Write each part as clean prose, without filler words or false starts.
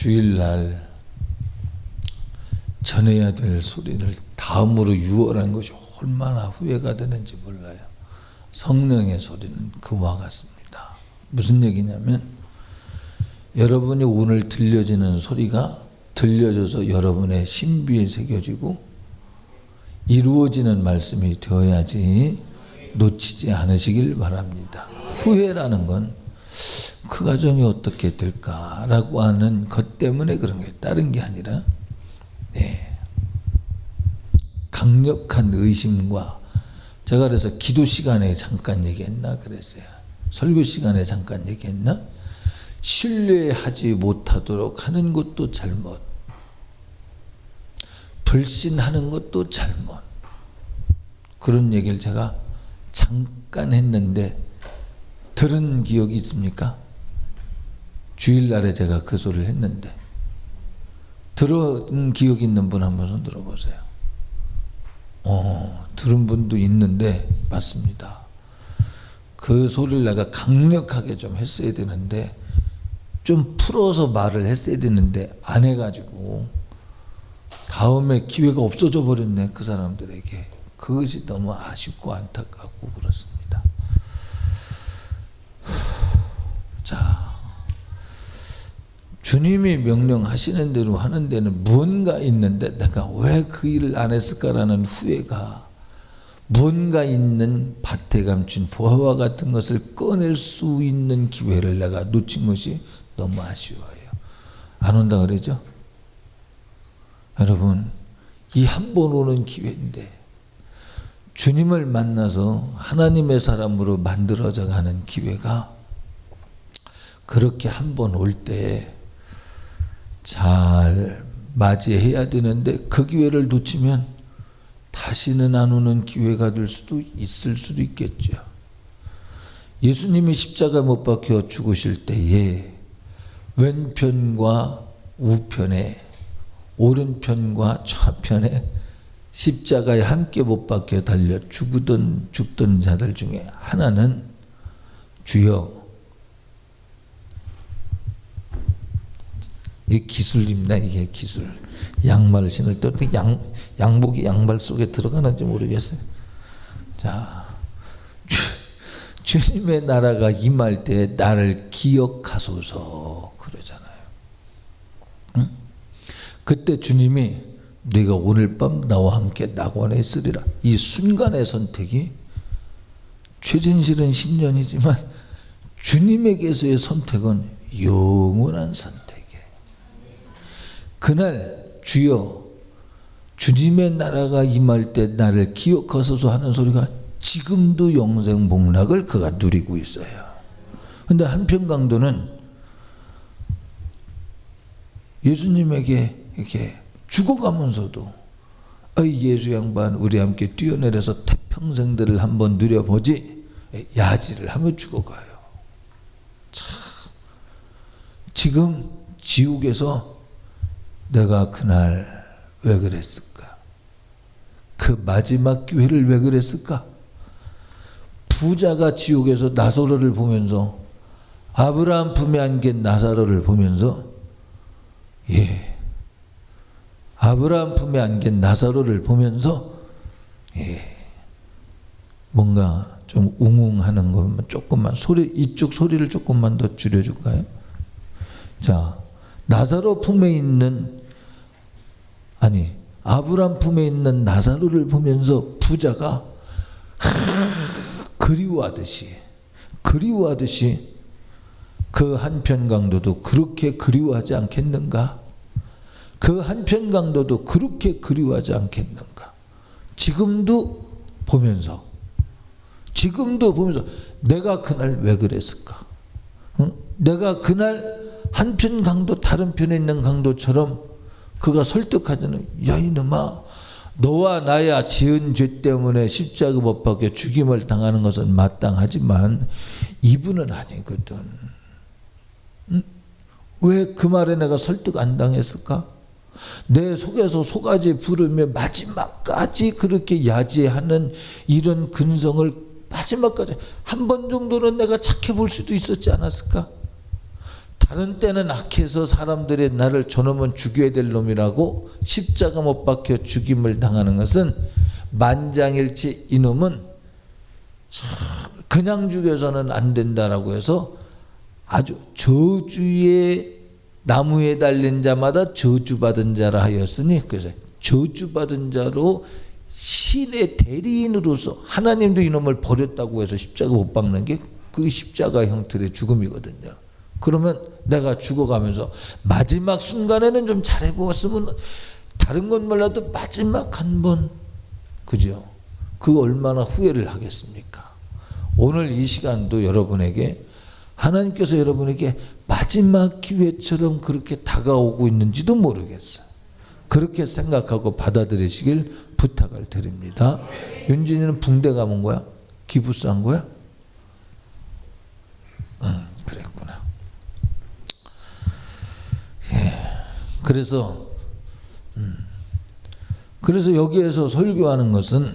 주일날 전해야 될 소리를 다음으로 유월한 것이 얼마나 후회가 되는지 몰라요. 성령의 소리는 그와 같습니다. 무슨 얘기냐면 여러분이 오늘 들려지는 소리가 들려져서 여러분의 신비에 새겨지고 이루어지는 말씀이 되어야지 놓치지 않으시길 바랍니다. 후회라는 건 그 가정이 어떻게 될까라고 하는 것 때문에 그런 게 다른 게 아니라 강력한 의심과 제가 그래서 기도 시간에 잠깐 얘기했나 그랬어요. 설교 시간에 잠깐 얘기했나? 신뢰하지 못하도록 하는 것도 잘못, 불신하는 것도 잘못, 그런 얘기를 제가 잠깐 했는데 들은 기억이 있습니까? 주일날에 제가 그 소리를 했는데 들은 기억이 있는 분 한번 손 들어보세요. 들은 분도 있는데 맞습니다. 그 소리를 내가 강력하게 좀 했어야 되는데 좀 풀어서 말을 했어야 되는데 안 해가지고 다음에 기회가 없어져 버렸네. 그 사람들에게. 그것이 너무 아쉽고 안타깝고 그렇습니다. 자, 주님이 명령하시는 대로 하는 데는 무언가 있는데 내가 왜 그 일을 안 했을까라는 후회가, 무언가 있는 밭에 감춘 보화와 같은 것을 꺼낼 수 있는 기회를 내가 놓친 것이 너무 아쉬워요. 안 온다 그러죠? 여러분, 이 한 번 오는 기회인데 주님을 만나서 하나님의 사람으로 만들어져 가는 기회가 그렇게 한 번 올 때 잘 맞이해야 되는데 그 기회를 놓치면 다시는 안 오는 기회가 될 수도 있을 수도 있겠죠. 예수님이 십자가 못 박혀 죽으실 때에 왼편과 우편에, 오른편과 좌편에 십자가에 함께 못 박혀 달려 죽던 자들 중에 하나는 주여, 이게 기술입니다. 이게 기술. 양말을 신을 때 어떻게 양복이 양발 속에 들어가는지 모르겠어요. 자, 주님의 나라가 임할 때 나를 기억하소서 그러잖아요. 응? 그때 주님이 네가 오늘 밤 나와 함께 낙원에 있으리라. 이 순간의 선택이 최진실은 10년이지만 주님에게서의 선택은 영원한 선택이에요. 그날 주여 주님의 나라가 임할 때 나를 기억하소서 하는 소리가 지금도 영생 복락을 그가 누리고 있어요. 그런데 한편 강도는 예수님에게 이렇게 죽어가면서도 예수 양반 우리 함께 뛰어내려서 태평생들을 한번 누려보지 야지를 하며 죽어가요. 참, 지금 지옥에서 내가 그날 왜 그랬을까? 그 마지막 기회를 왜 그랬을까? 부자가 지옥에서 나사로를 보면서, 아브라함 품에 안긴 나사로를 보면서, 아브라함 품에 안긴 나사로를 보면서 뭔가 좀 웅웅하는 것만 조금만 이쪽 소리를 조금만 더 줄여줄까요? 자, 나사로 품에 있는 아브라함 품에 있는 나사로를 보면서 부자가 그리워하듯이 그 한편 강도도 그렇게 그리워하지 않겠는가? 그 한편 강도도 그렇게 그리워하지 않겠는가? 지금도 보면서 내가 그날 왜 그랬을까? 응? 내가 그날 한편 강도 다른 편에 있는 강도처럼 그가 설득하잖아요. 야 이놈아, 너와 나야 지은 죄 때문에 십자가 못 박혀 죽임을 당하는 것은 마땅하지만 이분은 아니거든. 응? 왜 그 말에 내가 설득 안 당했을까? 내 속에서 속아지 부르며 마지막까지 그렇게 야지하는 이런 근성을 마지막까지 한 번 정도는 내가 착해 볼 수도 있었지 않았을까? 다른 때는 악해서 사람들이 나를 저놈은 죽여야 될 놈이라고 십자가 못 박혀 죽임을 당하는 것은 만장일치 이놈은 그냥 죽여서는 안 된다라고 해서 아주 저주의 나무에 달린 자마다 저주받은 자라 하였으니, 그래서 저주받은 자로 신의 대리인으로서 하나님도 이놈을 버렸다고 해서 십자가 못 박는 게 그 십자가 형틀의 죽음이거든요. 그러면 내가 죽어가면서 마지막 순간에는 좀 잘해보았으면, 다른 건 몰라도 마지막 한 번, 그죠? 그 얼마나 후회를 하겠습니까? 오늘 이 시간도 여러분에게 하나님께서 여러분에게 마지막 기회처럼 그렇게 다가오고 있는지도 모르겠어요. 그렇게 생각하고 받아들이시길 부탁을 드립니다. 윤진이는 붕대 감은 거야? 기부스 한 거야? 그랬구나. 예. 그래서 여기에서 설교하는 것은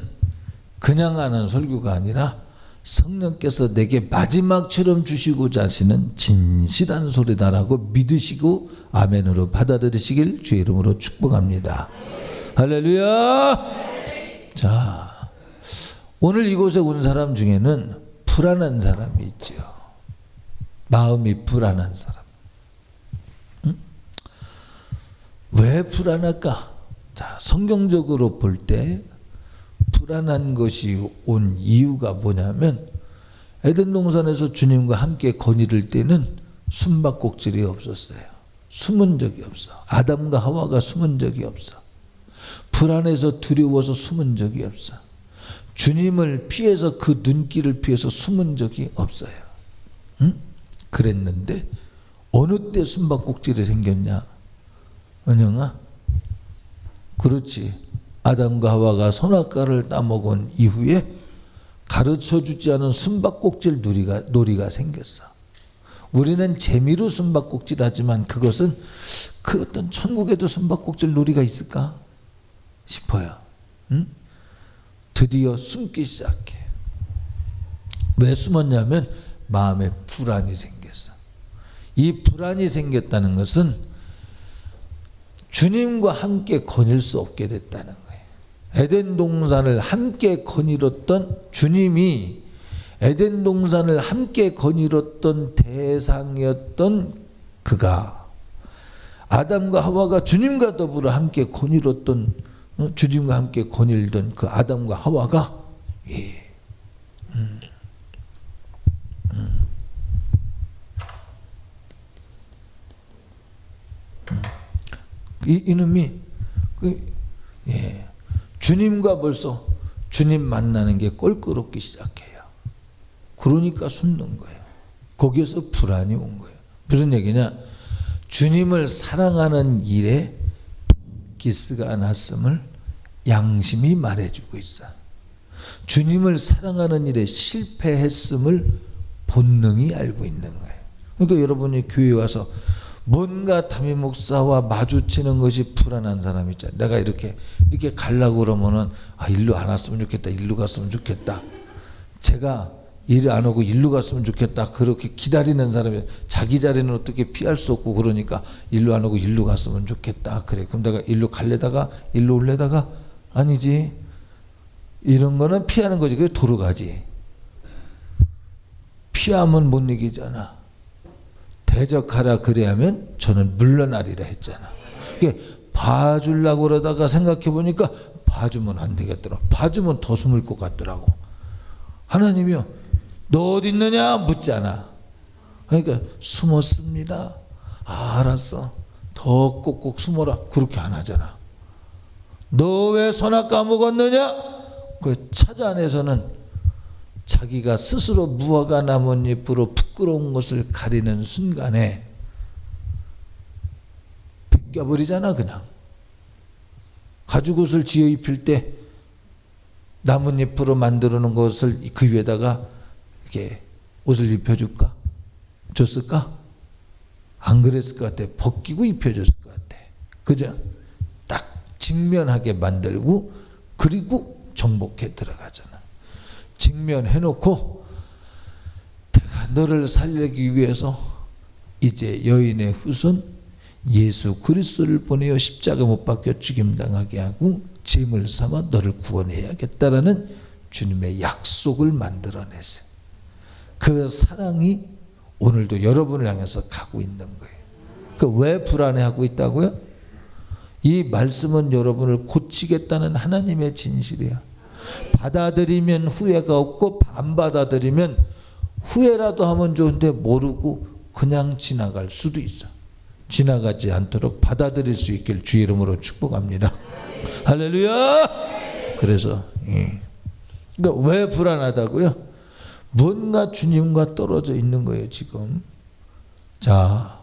그냥 하는 설교가 아니라 성령께서 내게 마지막처럼 주시고자 하시는 진실한 소리다라고 믿으시고 아멘으로 받아들이시길 주의 이름으로 축복합니다. 할렐루야. 자, 오늘 이곳에 온 사람 중에는 불안한 사람이 있죠. 마음이 불안한 사람. 왜 불안할까? 자, 성경적으로 볼 때 불안한 것이 온 이유가 뭐냐면, 에덴 동산에서 주님과 함께 거니를 때는 숨바꼭질이 없었어요. 숨은 적이 없어. 아담과 하와가 숨은 적이 없어. 불안해서 두려워서 숨은 적이 없어. 주님을 피해서 그 눈길을 피해서 숨은 적이 없어요. 그랬는데 어느 때 숨바꼭질이 생겼냐? 은영아? 그렇지. 아담과 하와가 선악과를 따먹은 이후에 가르쳐주지 않은 숨바꼭질 놀이가 생겼어. 우리는 재미로 숨바꼭질 하지만 그것은 그 어떤 천국에도 숨바꼭질 놀이가 있을까 싶어요. 드디어 숨기 시작해. 왜 숨었냐면 마음에 불안이 생겼어. 이 불안이 생겼다는 것은 주님과 함께 거닐 수 없게 됐다는 거예요. 에덴 동산을 함께 거닐었던 주님이 에덴 동산을 함께 거닐었던 대상이었던 그가, 아담과 하와가 주님과 더불어 함께 거닐었던, 주님과 함께 거닐던 그 아담과 하와가 이놈이 주님과 벌써 주님 만나는 게 껄끄럽기 시작해요. 그러니까 숨는 거예요. 거기에서 불안이 온 거예요. 무슨 얘기냐? 주님을 사랑하는 일에 기스가 났음을 양심이 말해주고 있어. 주님을 사랑하는 일에 실패했음을 본능이 알고 있는 거예요. 그러니까 여러분이 교회에 와서 뭔가 담임 목사와 마주치는 것이 불안한 사람 있잖아요. 내가 이렇게 가려고 그러면은 일로 안 왔으면 좋겠다. 일로 갔으면 좋겠다. 제가 일 안 오고 일로 갔으면 좋겠다. 그렇게 기다리는 사람이 자기 자리는 어떻게 피할 수 없고 그러니까 일로 안 오고 일로 갔으면 좋겠다. 그래. 그럼 내가 일로 갈래다가 일로 올래다가 아니지. 이런 거는 피하는 거지. 그게 도로 가지. 피하면 못 이기잖아. 대적하라 그래야면 저는 물러나리라 했잖아. 이게 봐주려고 그러다가 생각해 보니까 봐주면 안 되겠더라. 봐주면 더 숨을 것 같더라고. 하나님이요, 너 어디 있느냐 묻잖아. 그러니까 숨었습니다. 알았어. 더 꼭꼭 숨어라. 그렇게 안 하잖아. 너 왜 선악과 먹었느냐? 그 찾아내서는 자기가 스스로 무화과 나뭇잎으로 부끄러운 것을 가리는 순간에 벗겨버리잖아. 그냥 가죽옷을 지어 입힐 때 나뭇잎으로 만들어 놓은 것을 그 위에다가 이렇게 옷을 입혀줄까? 줬을까? 안 그랬을 것 같아. 벗기고 입혀줬을 것 같아. 그죠? 딱 직면하게 만들고 그리고 정복해 들어가잖아. 직면해놓고 내가 너를 살리기 위해서 이제 여인의 후손 예수 그리스도를 보내어 십자가 못 박혀 죽임당하게 하고 제물 삼아 너를 구원해야겠다라는 주님의 약속을 만들어내세요. 그 사랑이 오늘도 여러분을 향해서 가고 있는 거예요. 왜 불안해하고 있다고요? 이 말씀은 여러분을 고치겠다는 하나님의 진실이야. 받아들이면 후회가 없고 안 받아들이면 후회라도 하면 좋은데 모르고 그냥 지나갈 수도 있어. 지나가지 않도록 받아들일 수 있길 주의 이름으로 축복합니다. 할렐루야. 그래서 그러니까 왜 불안하다고요? 뭔가 주님과 떨어져 있는 거예요 지금. 자,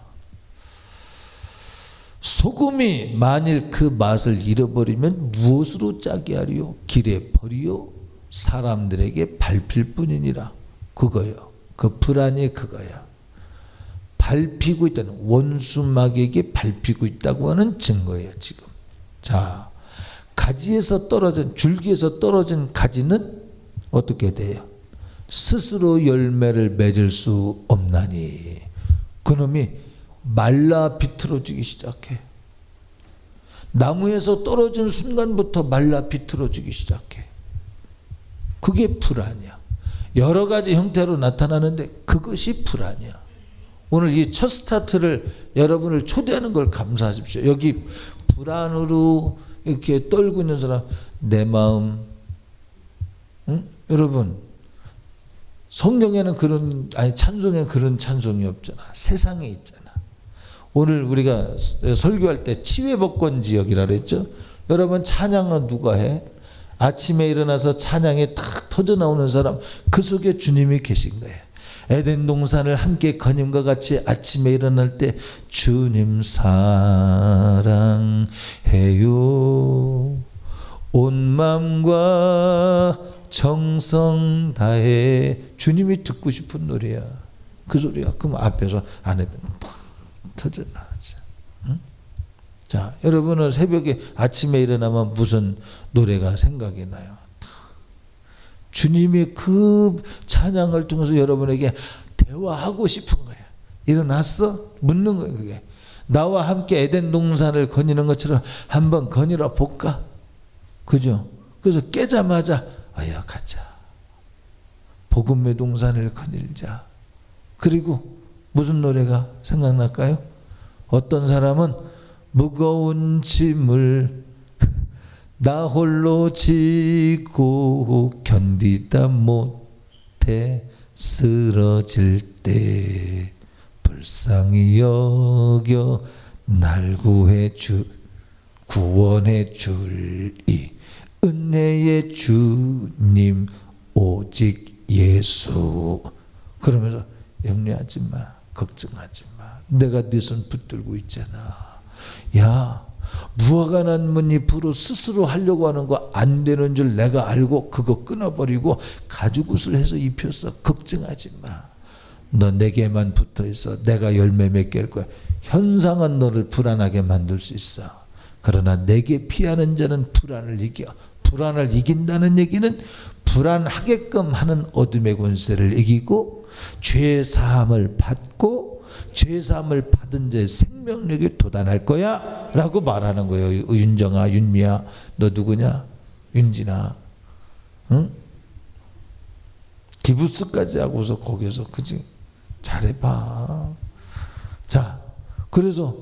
소금이 만일 그 맛을 잃어버리면 무엇으로 짜게 하리요? 길에 버리요? 사람들에게 밟힐 뿐이니라. 그거요. 그 불안이 그거야. 밟히고 있다는, 원수막에게 밟히고 있다고 하는 증거예요 지금. 자, 가지에서 떨어진, 줄기에서 떨어진 가지는 어떻게 돼요? 스스로 열매를 맺을 수 없나니 그놈이 말라 비틀어지기 시작해. 나무에서 떨어진 순간부터 말라 비틀어지기 시작해. 그게 불안이야. 여러 가지 형태로 나타나는데 그것이 불안이야. 오늘 이 첫 스타트를 여러분을 초대하는 걸 감사하십시오. 여기 불안으로 이렇게 떨고 있는 사람, 내 마음, 응? 여러분 성경에는 그런, 아니 찬송에는 그런 찬송이 없잖아. 세상에 있잖아. 오늘 우리가 설교할 때 치외복권 지역이라 그랬죠. 여러분 찬양은 누가 해? 아침에 일어나서 찬양에 탁 터져 나오는 사람, 그 속에 주님이 계신 거예요. 에덴 동산을 함께 거님과 같이 아침에 일어날 때 주님 사랑해요 온 마음과 정성 다해. 주님이 듣고 싶은 노래야. 그 소리야. 그럼 앞에서 안에 탁 터져 나오죠. 응? 자, 여러분은 새벽에 아침에 일어나면 무슨 노래가 생각이 나요? 주님이 그 찬양을 통해서 여러분에게 대화하고 싶은 거야. 일어났어? 묻는 거예요. 그게 나와 함께 에덴 동산을 거니는 것처럼 한번 거니러 볼까? 그죠? 그래서 깨자마자 아야 가자. 복음의 동산을 거닐자. 그리고 무슨 노래가 생각날까요? 어떤 사람은 무거운 짐을 나 홀로 지고 견디다 못해 쓰러질 때 불쌍히 여겨 날 구원해 줄이 은혜의 주님 오직 예수. 그러면서 염려하지 마, 걱정하지 마. 내가 네 손 붙들고 있잖아. 야, 무화과 나뭇잎으로 스스로 하려고 하는 거 안 되는 줄 내가 알고 그거 끊어버리고 가죽옷을 해서 입혔어. 걱정하지 마. 너 내게만 붙어 있어. 내가 열매 맺게 할 거야. 현상은 너를 불안하게 만들 수 있어. 그러나 내게 피하는 자는 불안을 이겨. 불안을 이긴다는 얘기는 불안하게끔 하는 어둠의 권세를 이기고 죄 사함을 받고 죄 사함을 받은 자의 생명력에 도달할 거야 라고 말하는 거예요. 윤정아, 윤미야, 너 누구냐? 윤진아, 응? 기부스까지 하고서 거기서 그지? 잘해봐. 자, 그래서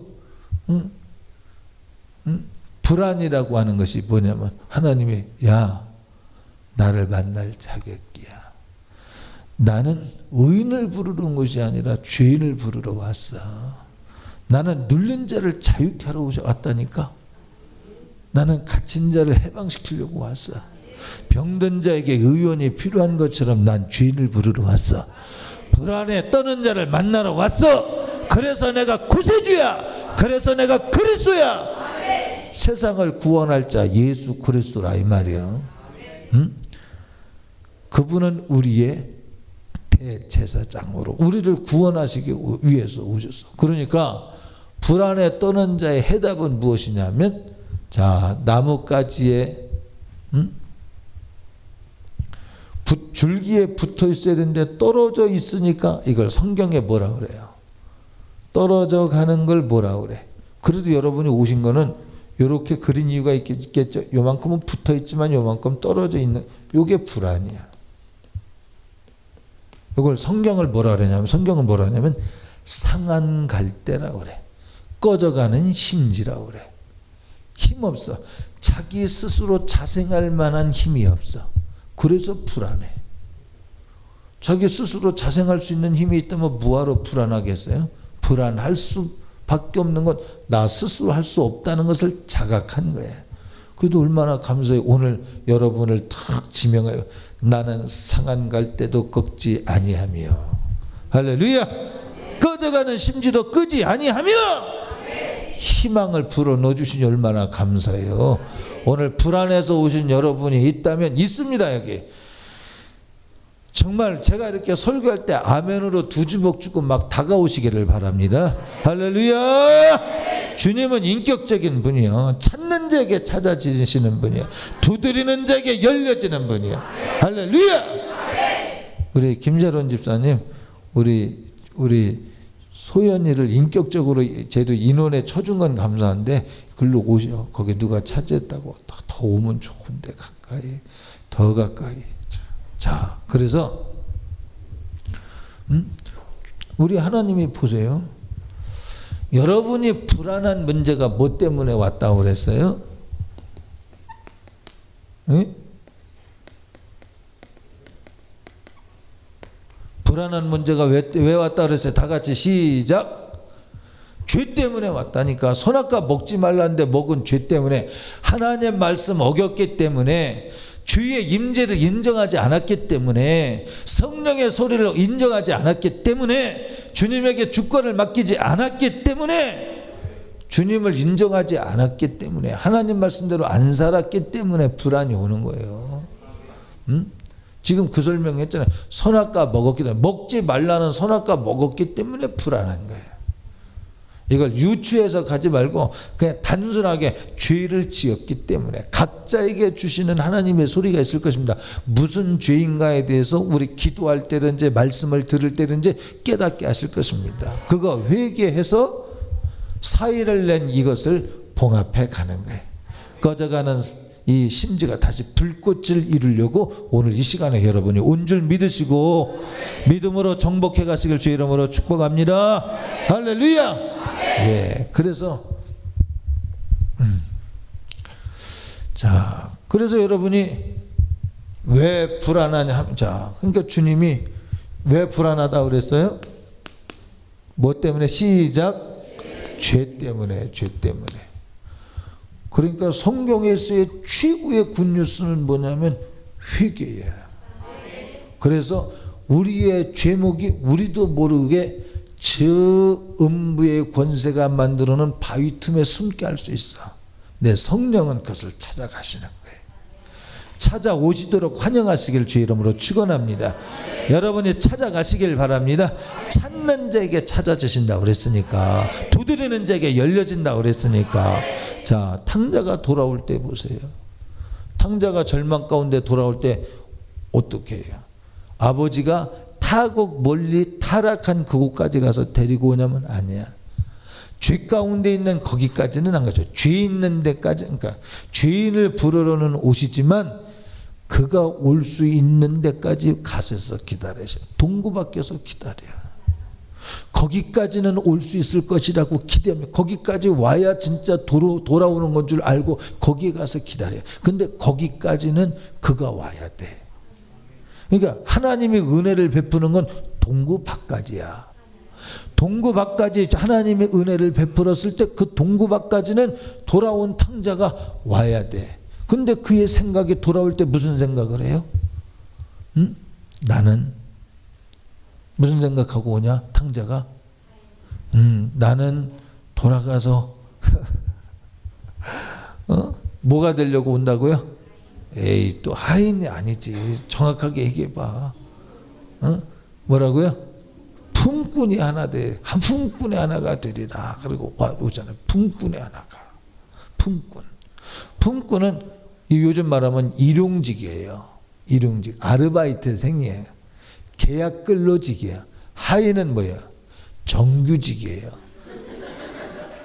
불안이라고 하는 것이 뭐냐면 하나님이 야, 나를 만날 자격이야. 나는 의인을 부르는 것이 아니라 죄인을 부르러 왔어. 나는 눌린 자를 자유케 하러 왔다니까. 나는 갇힌 자를 해방시키려고 왔어. 병든 자에게 의원이 필요한 것처럼 난 죄인을 부르러 왔어. 불안에 떠는 자를 만나러 왔어. 그래서 내가 구세주야. 그래서 내가 그리스도야. 세상을 구원할 자 예수 그리스도라 이 말이야. 응? 그분은 우리의 대제사장으로 우리를 구원하시기 위해서 오셨어. 그러니까 불안에 떠는 자의 해답은 무엇이냐면, 자, 나뭇가지에 줄기에 붙어 있어야 되는데 떨어져 있으니까 이걸 성경에 뭐라 그래요? 떨어져 가는 걸 뭐라 그래? 그래도 여러분이 오신 거는 이렇게 그린 이유가 있겠죠. 요만큼은 붙어 있지만 요만큼 떨어져 있는, 요게 불안이야. 이걸 성경을 뭐라 그러냐면, 성경은 뭐라 하냐면 상한 갈대라고 그래. 꺼져가는 심지라고 그래. 힘없어. 자기 스스로 자생할 만한 힘이 없어. 그래서 불안해. 자기 스스로 자생할 수 있는 힘이 있다면 뭐하러 불안하겠어요? 불안할 수밖에 없는 건 나 스스로 할 수 없다는 것을 자각한 거예요. 그래도 얼마나 감사해요. 오늘 여러분을 탁 지명해요. 나는 상한 갈대도 꺾지 아니하며, 할렐루야. 꺼져가는 심지도 끄지 아니하며 희망을 불어넣어 주시니 얼마나 감사해요. 오늘 불안해서 오신 여러분이 있다면 있습니다. 여기 정말 제가 이렇게 설교할 때 아멘으로 두 주먹 주고 막 다가오시기를 바랍니다. 할렐루야. 주님은 인격적인 분이요, 찾는 자에게 찾아지시는 분이요, 두드리는 자에게 열려지는 분이요. 할렐루야. 우리 김재론 집사님, 우리 소연이를 인격적으로 제도 인원에 쳐준 건 감사한데 글로 오셔. 거기 누가 차지했다고 더 오면 좋은데, 가까이, 더 가까이. 자, 그래서 우리 하나님이 보세요. 여러분이 불안한 문제가 뭐 때문에 왔다고 그랬어요? 응? 불안한 문제가 왜 왔다 그랬어요? 다 같이 시작. 죄 때문에 왔다니까. 선악과 먹지 말라는데 먹은 죄 때문에, 하나님 말씀 어겼기 때문에, 주의 임재를 인정하지 않았기 때문에, 성령의 소리를 인정하지 않았기 때문에, 주님에게 주권을 맡기지 않았기 때문에, 주님을 인정하지 않았기 때문에, 하나님 말씀대로 안 살았기 때문에 불안이 오는 거예요. 지금 그 설명했잖아요. 선악과 먹었기 때문에, 먹지 말라는 선악과 먹었기 때문에 불안한 거예요. 이걸 유추해서 가지 말고 그냥 단순하게 죄를 지었기 때문에 각자에게 주시는 하나님의 소리가 있을 것입니다. 무슨 죄인가에 대해서 우리 기도할 때든지 말씀을 들을 때든지 깨닫게 하실 것입니다. 그거 회개해서 사의를 낸 이것을 봉합해 가는 거예요. 꺼져가는 이 심지가 다시 불꽃을 이루려고 오늘 이 시간에 여러분이 온 줄 믿으시고 믿음으로 정복해 가시길 주의 이름으로 축복합니다. 할렐루야. 예, 그래서 자, 그래서 여러분이 왜 불안하냐? 자, 그러니까 주님이 왜 불안하다 그랬어요? 뭐 때문에? 시작. 죄 때문에, 죄 때문에. 그러니까 성경에서의 최고의 굿뉴스는 뭐냐면 회개예요. 그래서 우리의 죄목이 우리도 모르게 저 음부의 권세가 만들어놓은 바위 틈에 숨게 할 수 있어. 내 성령은 그것을 찾아가시는 거예요. 찾아오시도록 환영하시길 주의 이름으로 축원합니다. 여러분이 찾아가시길 바랍니다. 찾는 자에게 찾아지신다고 그랬으니까, 두드리는 자에게 열려진다고 그랬으니까. 자, 탕자가 돌아올 때 보세요. 탕자가 절망 가운데 돌아올 때 어떻게 해요? 아버지가 타국 멀리 타락한 그곳까지 가서 데리고 오냐면 아니야. 죄 가운데 있는 거기까지는 안 가죠. 죄 있는 데까지, 그러니까 죄인을 부르러는 오시지만 그가 올 수 있는 데까지 가셔서 기다리셔. 동구 밖에서 기다려요. 거기까지는 올 수 있을 것이라고 기대합니다. 거기까지 와야 진짜 돌아오는 건 줄 알고 거기에 가서 기다려요. 근데 거기까지는 그가 와야 돼. 그러니까 하나님이 은혜를 베푸는 건 동구 밖까지야. 동구 밖까지 하나님의 은혜를 베풀었을 때 그 동구 밖까지는 돌아온 탕자가 와야 돼. 근데 그의 생각이 돌아올 때 무슨 생각을 해요? 나는 무슨 생각하고 오냐? 탕자가 나는 돌아가서 뭐가 되려고 온다고요? 에이, 또 하인이 아니지. 정확하게 얘기해봐. 뭐라고요? 품꾼이 하나 돼. 한 품꾼의 하나가 되리라. 그리고 오잖아요. 품꾼의 하나가. 품꾼. 품꾼은 요즘 말하면 일용직이에요. 일용직. 아르바이트생이에요. 계약 근로직이에요. 하인은 뭐예요? 정규직이에요.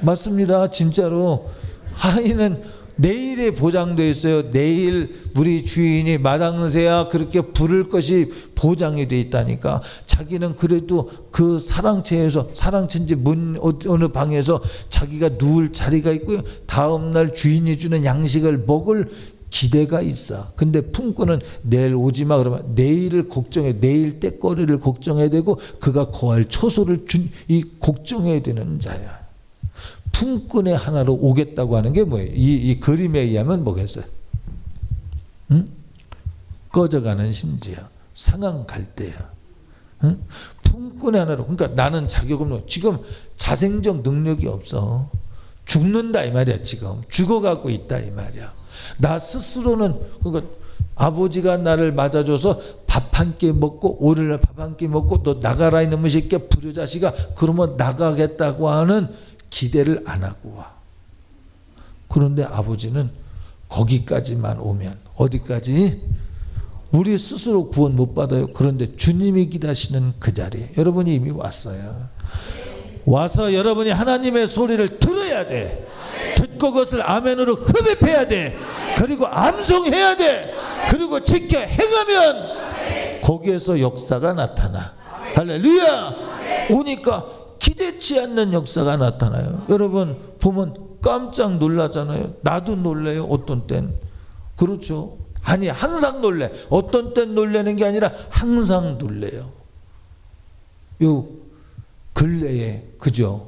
맞습니다. 진짜로. 하인은 내일에 보장되어 있어요. 내일 우리 주인이 마당새야 그렇게 부를 것이 보장이 되어 있다니까. 자기는 그래도 그 사랑채에서, 사랑채인지 어느 방에서 자기가 누울 자리가 있고요. 다음날 주인이 주는 양식을 먹을 기대가 있어. 근데 품꾼은 내일 오지마 그러면 내일을 걱정해, 내일 때거리를 걱정해야 되고 그가 거할 처소를 걱정해야 되는 자야. 품꾼의 하나로 오겠다고 하는 게 뭐예요? 이 그림에 의하면 뭐겠어요? 응? 꺼져가는 심지야. 상한 갈대야. 응? 품꾼의 하나로. 그러니까 나는 자격 없는, 지금 자생적 능력이 없어. 죽는다 이 말이야. 지금 죽어가고 있다 이 말이야. 나 스스로는, 그러니까 아버지가 나를 맞아줘서 밥 한 끼 먹고, 오늘날 밥 한 끼 먹고 너 나가라 이놈의 새끼야 불효자식아 그러면 나가겠다고 하는 기대를 안 하고 와. 그런데 아버지는 거기까지만 오면, 어디까지? 우리 스스로 구원 못 받아요. 그런데 주님이 기다시는 그 자리에 여러분이 이미 왔어요. 와서 여러분이 하나님의 소리를 들어야 돼. 듣고 그것을 아멘으로 흡입해야 돼. 그리고 암송해야 돼. 그리고 지켜 행하면 거기에서 역사가 나타나. 할렐루야. 오니까 기대치 않는 역사가 나타나요. 여러분 보면 깜짝 놀라잖아요. 나도 놀래요. 어떤 땐. 그렇죠. 아니 항상 놀래. 어떤 땐 놀래는 게 아니라 항상 놀래요. 요 근래에 그죠?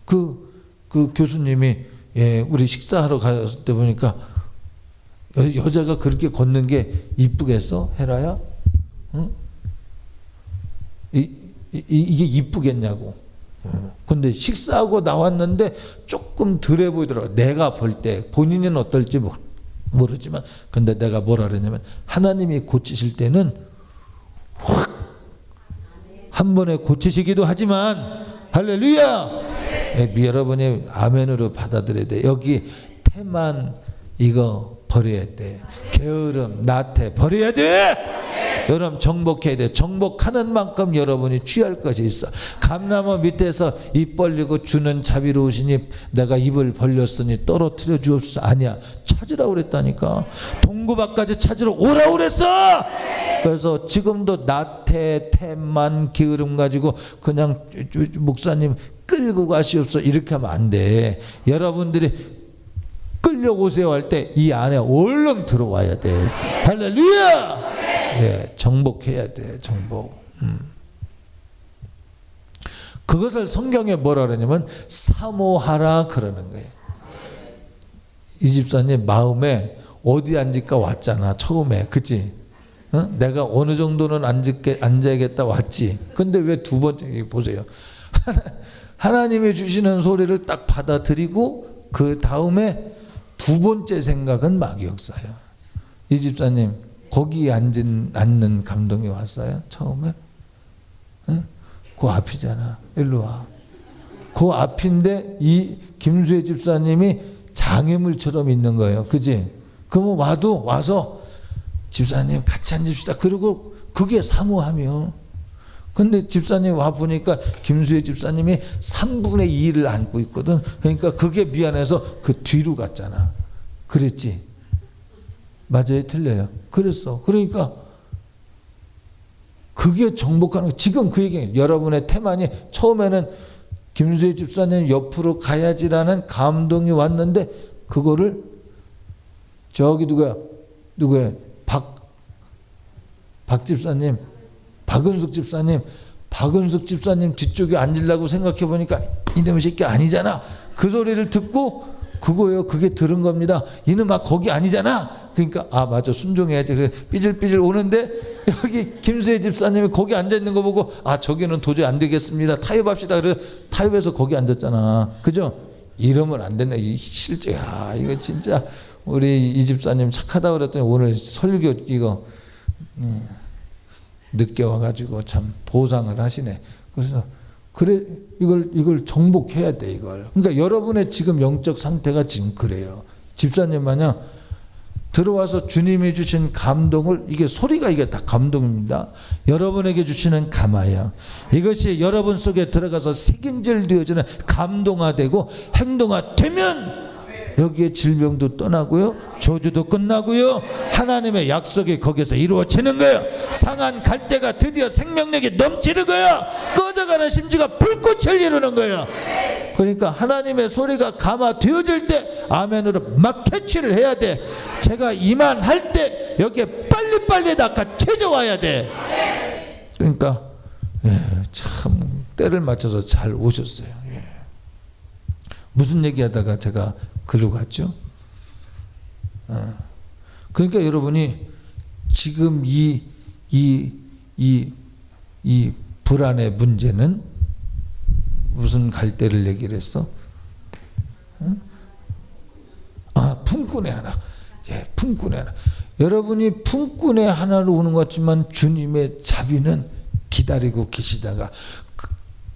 그 교수님이 우리 식사하러 갔을 때 보니까 여자가 그렇게 걷는 게 이쁘겠어? 헤라야? 응? 이게 이쁘겠냐고. 근데 식사하고 나왔는데 조금 덜해 보이더라고. 내가 볼 때. 본인은 어떨지 모르지만, 근데 내가 뭐라 그랬냐면 하나님이 고치실 때는 확 한 번에 고치시기도 하지만, 할렐루야. 여러분이 아멘으로 받아들여야 돼. 여기 태만 이거 버려야 돼. 게으름, 나태 버려야 돼. 여러분 정복해야 돼. 정복하는 만큼 여러분이 취할 것이 있어. 감나무 밑에서 입 벌리고 주는 자비로우시니 내가 입을 벌렸으니 떨어뜨려 주옵소서. 아니야. 찾으라고 그랬다니까. 동구밭까지 찾으러 오라고 그랬어. 그래서 지금도 나태, 태만, 게으름 가지고 그냥 목사님 끌고 가시옵소서 이렇게 하면 안 돼. 여러분들이 끌려오세요 할 때 이 안에 얼른 들어와야 돼. 할렐루야. 정복해야 돼. 정복. 그것을 성경에 뭐라 그러냐면 사모하라 그러는 거예요. 이 집사님 마음에 어디 앉을까 왔잖아. 처음에. 그치? 내가 어느 정도는 앉아야겠다 왔지. 근데 왜 두 번째 보세요. 하나님이 주시는 소리를 딱 받아들이고 그 다음에 두 번째 생각은 막이 없어요. 이 집사님 거기에 앉는 감동이 왔어요? 처음에? 응? 그 앞이잖아. 일로 와. 그 앞인데 이 김수혜 집사님이 장애물처럼 있는 거예요. 그지? 그러면 와서 집사님 같이 앉읍시다. 그리고 그게 사모하며. 근데 집사님 와 보니까 김수혜 집사님이 3분의 2를 안고 있거든. 그러니까 그게 미안해서 그 뒤로 갔잖아. 그랬지? 맞아요? 틀려요? 그랬어. 그러니까 그게 정복하는 거. 지금 그 얘기예요. 여러분의 태만이 처음에는 김수혜 집사님 옆으로 가야지라는 감동이 왔는데 그거를 저기 누구야? 박 집사님, 박은숙 집사님 뒤쪽에 앉으려고 생각해 보니까 이놈의 새끼 아니잖아. 그 소리를 듣고 그거요. 그게 들은 겁니다. 이놈아 거기 아니잖아. 그러니까 아 맞아 순종해야지. 그래 삐질삐질 오는데 여기 김수혜 집사님이 거기 앉아 있는 거 보고 아 저기는 도저히 안 되겠습니다. 타협합시다. 그래 타협해서 거기 앉았잖아. 그죠? 이러면 안 된다. 이 실제 이거 진짜 우리 이 집사님 착하다 그랬더니 오늘 설교 이거 늦게 와가지고 참 보상을 하시네. 그래서 그래 이걸 정복해야 돼 이걸. 그러니까 여러분의 지금 영적 상태가 지금 그래요. 집사님 마냥 들어와서 주님이 주신 감동을, 이게 소리가 이게 다 감동입니다. 여러분에게 주시는 감화야. 이것이 여러분 속에 들어가서 새김질되어지는 감동화되고 행동화되면 여기에 질병도 떠나고요, 저주도 끝나고요, 하나님의 약속이 거기서 이루어지는 거예요. 상한 갈대가 드디어 생명력이 넘치는 거예요. 꺼져가는 심지가 불꽃을 이루는 거예요. 그러니까 하나님의 소리가 감화되어질 때 아멘으로 막 캐치를 해야 돼. 제가 이만할 때 여기에 빨리빨리 낚아채져와야 돼. 그러니까 참 때를 맞춰서 잘 오셨어요. 무슨 얘기하다가 제가 글로 갔죠? 그러니까 여러분이 지금 이 불안의 문제는 무슨 갈대를 얘기를 했어? 품꾼의 하나. 품꾼의 하나. 여러분이 품꾼의 하나로 오는 것 같지만 주님의 자비는 기다리고 계시다가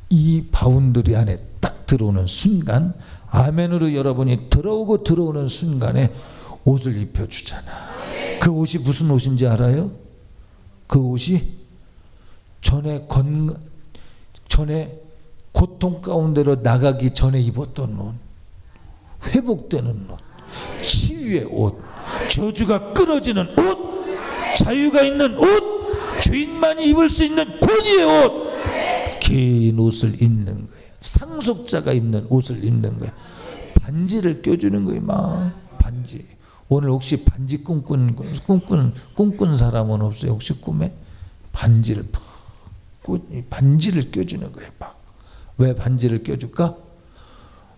이 바운더리 안에 딱 들어오는 순간, 아멘으로 여러분이 들어오는 순간에 옷을 입혀주잖아. 그 옷이 무슨 옷인지 알아요? 그 옷이 전에 고통 가운데로 나가기 전에 입었던 옷, 회복되는 옷, 치유의 옷, 저주가 끊어지는 옷, 자유가 있는 옷, 주인만이 입을 수 있는 권위의 옷, 긴 옷을 입는 거예요. 상속자가 입는 옷을 입는 거예요. 반지를 껴주는 거예요. 막 반지. 오늘 혹시 반지 꿈꾼 사람은 없어요? 혹시 꿈에 반지를 껴주는 거예요. 막. 왜 반지를 껴줄까?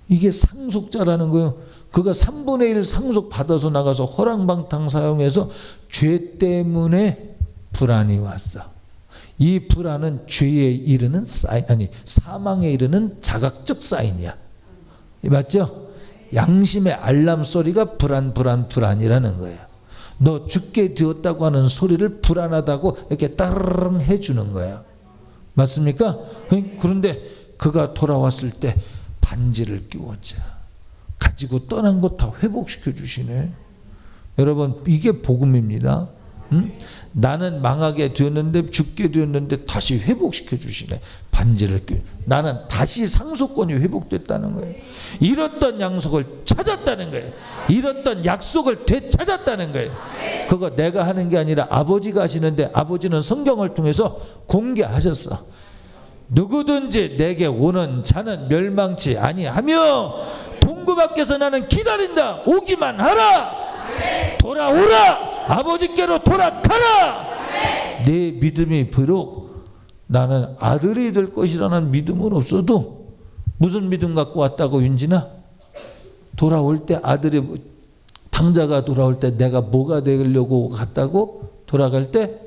이게 상속자라는 거예요. 그가 3분의 1 상속 받아서 나가서 허랑방탕 사용해서 죄 때문에 불안이 왔어. 이 불안은 죄에 이르는 사인, 사망에 이르는 자각적 사인이야. 맞죠? 양심의 알람 소리가 불안이라는 거예요. 너 죽게 되었다고 하는 소리를 불안하다고 이렇게 따르릉 해주는 거야. 맞습니까? 그런데 그가 돌아왔을 때 반지를 끼웠죠. 가지고 떠난 것 다 회복시켜 주시네. 여러분, 이게 복음입니다. 응? 나는 망하게 되었는데, 죽게 되었는데 다시 회복시켜 주시네. 반지를 끼워. 나는 다시 상속권이 회복됐다는 거예요. 잃었던 양속을 찾았다는 거예요. 잃었던 약속을 되찾았다는 거예요. 그거 내가 하는 게 아니라 아버지가 하시는데, 아버지는 성경을 통해서 공개하셨어. 누구든지 내게 오는 자는 멸망치 아니하며 동구 밖에서 나는 기다린다. 오기만 하라. 돌아오라. 아버지께로 돌아가라. 내 믿음이 비록 나는 아들이 될 것이라는 믿음은 없어도, 무슨 믿음 갖고 왔다고 윤진아? 돌아올 때 아들이, 당자가 돌아올 때 내가 뭐가 되려고 갔다고? 돌아갈 때,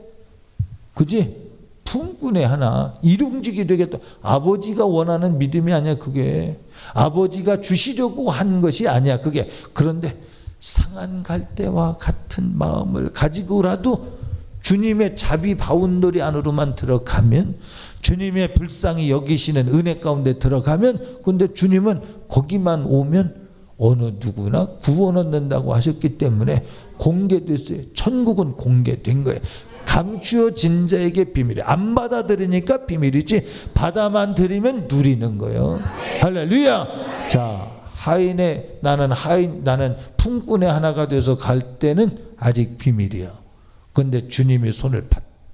그지? 품꾼의 하나, 일용직이 되겠다. 아버지가 원하는 믿음이 아니야. 그게 아버지가 주시려고 한 것이 아니야. 그게. 그런데 상한 갈대와 같은 마음을 가지고라도 주님의 자비 바운더리 안으로만 들어가면, 주님의 불쌍히 여기시는 은혜 가운데 들어가면, 근데 주님은 거기만 오면 어느 누구나 구원 얻는다고 하셨기 때문에 공개됐어요. 천국은 공개된 거예요. 감추어진 자에게 비밀이, 안 받아들이니까 비밀이지, 받아만 들이면 누리는 거예요. 할렐루야. 자, 나는 품꾼의 하나가 돼서 갈 때는 아직 비밀이야. 근데 주님이 손을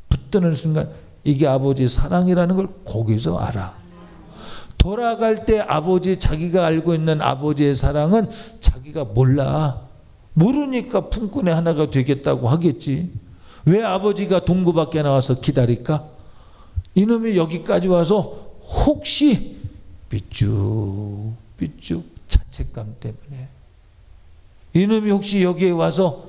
붙드는 순간 이게 아버지 사랑이라는 걸 거기서 알아. 돌아갈 때 자기가 알고 있는 아버지의 사랑은 자기가 몰라. 모르니까 품꾼의 하나가 되겠다고 하겠지. 왜 아버지가 동구 밖에 나와서 기다릴까? 이놈이 여기까지 와서 혹시 삐쭉 자책감 때문에, 이놈이 혹시 여기에 와서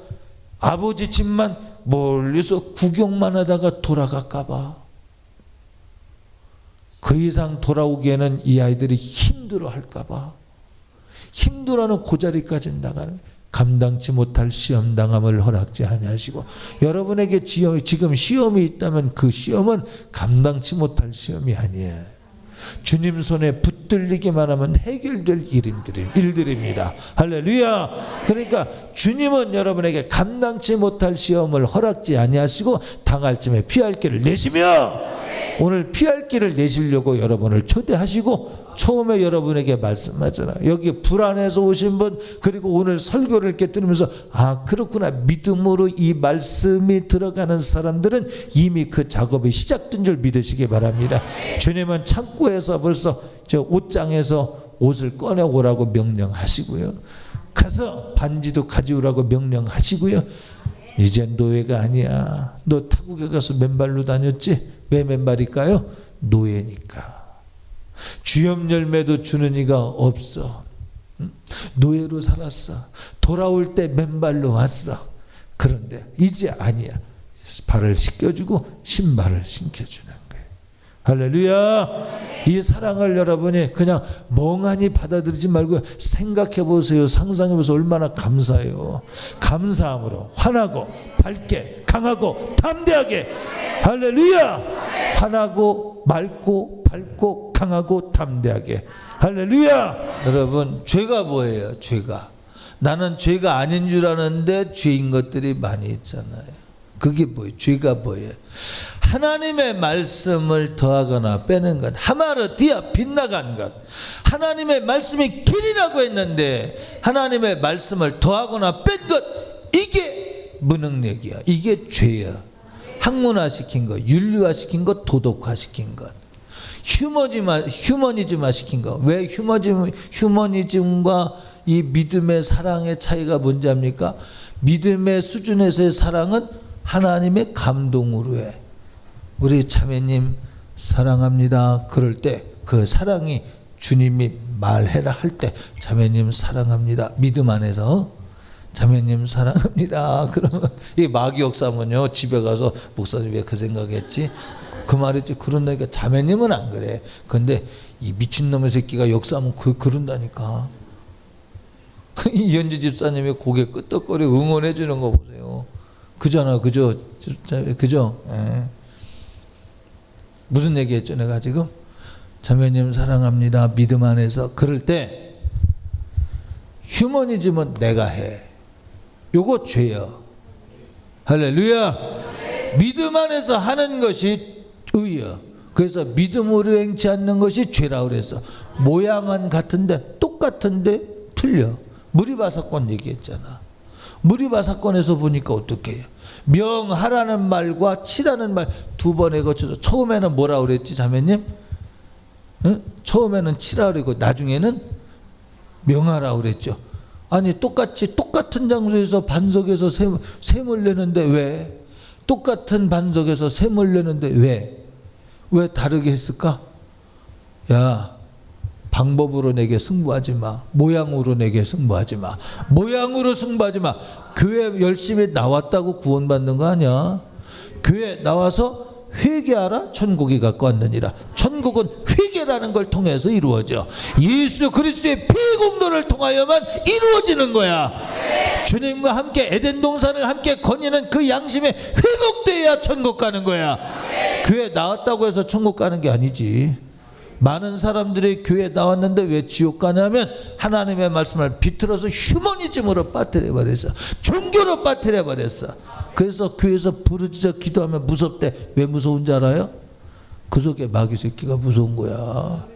아버지 집만 멀리서 구경만 하다가 돌아갈까 봐, 그 이상 돌아오기에는 이 아이들이 힘들어 할까 봐, 힘들어하는 그 자리까지 나가는, 감당치 못할 시험 당함을 허락지 아니하시고, 여러분에게 지금 시험이 있다면 그 시험은 감당치 못할 시험이 아니에요. 주님 손에 붙 붙들리기만 하면 해결될 일들입니다. 할렐루야. 그러니까 주님은 여러분에게 감당치 못할 시험을 허락지 아니하시고 당할 쯤에 피할 길을 내시며, 오늘 피할 길을 내시려고 여러분을 초대하시고 처음에 여러분에게 말씀하잖아요. 여기 불안해서 오신 분, 그리고 오늘 설교를 이렇게 들으면서 아 그렇구나, 믿음으로 이 말씀이 들어가는 사람들은 이미 그 작업이 시작된 줄 믿으시기 바랍니다. 주님은 창고에서 벌써 저 옷장에서 옷을 꺼내오라고 명령하시고요, 가서 반지도 가져오라고 명령하시고요, 이젠 노예가 아니야. 너 타국에 가서 맨발로 다녔지? 왜 맨발일까요? 노예니까. 주염 열매도 주는 이가 없어. 노예로 살았어. 돌아올 때 맨발로 왔어. 그런데 이제 아니야. 발을 씻겨주고 신발을 신겨주는 거예요. 할렐루야. 이 사랑을 여러분이 그냥 멍하니 받아들이지 말고 생각해 보세요. 상상해 보세요. 얼마나 감사해요. 감사함으로 환하고 밝게 강하고 담대하게. 할렐루야. 환하고 맑고 밝고 강하고 담대하게. 할렐루야. 여러분, 죄가 뭐예요? 죄가, 나는 죄가 아닌 줄 아는데 죄인 것들이 많이 있잖아요. 그게 뭐예요? 죄가 뭐예요? 하나님의 말씀을 더하거나 빼는 것, 하마르디아, 빗나간 것. 하나님의 말씀이 길이라고 했는데 하나님의 말씀을 더하거나 뺀 것, 이게 무능력이야. 이게 죄야. 학문화시킨 것, 윤리화시킨 것, 도덕화시킨 것, 휴머니즘화시킨 것. 왜 휴머니즘과 이 믿음의 사랑의 차이가 뭔지 압니까? 믿음의 수준에서의 사랑은 하나님의 감동으로 해. 우리 자매님 사랑합니다 그럴 때 그 사랑이 주님이 말해라 할 때 자매님 사랑합니다, 믿음 안에서 자매님 사랑합니다 그러면 이 마귀 역사면요, 집에 가서 목사님 왜 그 생각했지? 그 말했지. 그런다니까. 자매님은 안 그래. 근데 이 미친놈의 새끼가 역사하면 그런다니까. 이 연지 집사님이 고개 끄덕거리 응원해 주는 거 보세요. 그잖아, 그죠? 그죠? 예. 무슨 얘기 했죠 내가 지금? 자매님 사랑합니다 믿음 안에서. 그럴 때 휴머니즘은 내가 해. 요거 죄야. 할렐루야. 믿음 안에서 하는 것이 의야. 그래서 믿음으로 행치 않는 것이 죄라고 그랬어. 모양은 같은데 똑같은데 틀려. 무리바 사건 얘기했잖아. 무리바 사건에서 보니까 어떻게 해요? 명하라는 말과 치라는 말 두 번에 거쳐서 처음에는 뭐라고 그랬지 자매님? 응? 처음에는 치라 그러고 나중에는 명하라고 그랬죠. 아니 똑같은 장소에서 반석에서 샘을 내는데 왜? 똑같은 반석에서 샘을 내는데 왜 다르게 했을까? 야, 방법으로 내게 승부하지 마. 모양으로 내게 승부하지 마. 모양으로 승부하지 마. 교회 열심히 나왔다고 구원받는 거 아니야. 교회 나와서 회개하라 천국이 갖고 왔느니라. 천국은 회개라는 걸 통해서 이루어져. 예수 그리스도의 피의 공로를 통하여만 이루어지는 거야. 주님과 함께 에덴 동산을 함께 거니는 그 양심이 회복돼야 천국 가는 거야. 교회 나왔다고 해서 천국 가는 게 아니지. 많은 사람들이 교회에 나왔는데 왜 지옥 가냐면 하나님의 말씀을 비틀어서 휴머니즘으로 빠뜨려버렸어. 종교로 빠뜨려버렸어. 그래서 교회에서 부르짖어 기도하면 무섭대. 왜 무서운지 알아요? 그 속에 마귀 새끼가 무서운 거야.